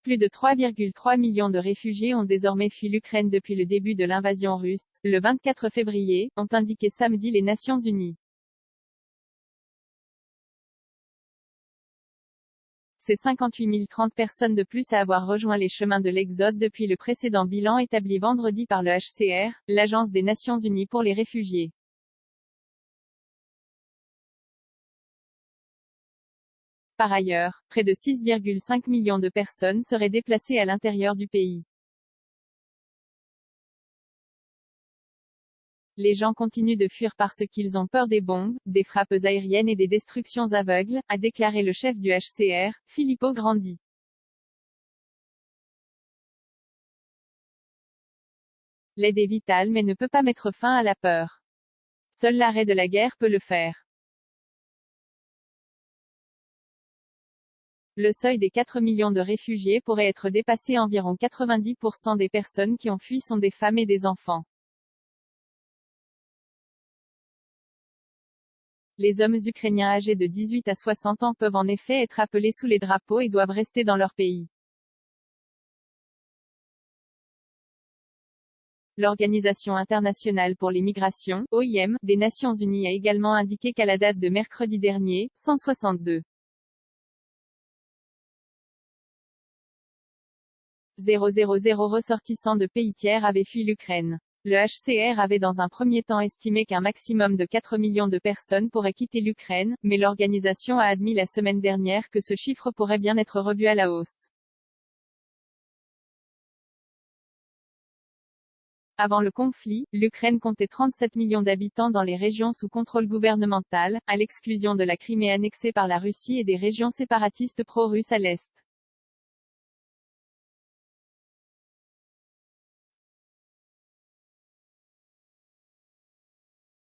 Plus de 3,3 millions de réfugiés ont désormais fui l'Ukraine depuis le début de l'invasion russe, le 24 février, ont indiqué samedi les Nations Unies. C'est 58 030 personnes de plus à avoir rejoint les chemins de l'exode depuis le précédent bilan établi vendredi par le HCR, l'Agence des Nations Unies pour les réfugiés. Par ailleurs, près de 6,5 millions de personnes seraient déplacées à l'intérieur du pays. Les gens continuent de fuir parce qu'ils ont peur des bombes, des frappes aériennes et des destructions aveugles, a déclaré le chef du HCR, Filippo Grandi. L'aide est vitale mais ne peut pas mettre fin à la peur. Seul l'arrêt de la guerre peut le faire. Le seuil des 4 millions de réfugiés pourrait être dépassé. Environ 90% des personnes qui ont fui sont des femmes et des enfants. Les hommes ukrainiens âgés de 18 à 60 ans peuvent en effet être appelés sous les drapeaux et doivent rester dans leur pays. L'Organisation internationale pour les migrations, OIM, des Nations Unies a également indiqué qu'à la date de mercredi dernier, 162 000 ressortissants de pays tiers avaient fui l'Ukraine. Le HCR avait dans un premier temps estimé qu'un maximum de 4 millions de personnes pourraient quitter l'Ukraine, mais l'organisation a admis la semaine dernière que ce chiffre pourrait bien être revu à la hausse. Avant le conflit, l'Ukraine comptait 37 millions d'habitants dans les régions sous contrôle gouvernemental, à l'exclusion de la Crimée annexée par la Russie et des régions séparatistes pro-russes à l'est.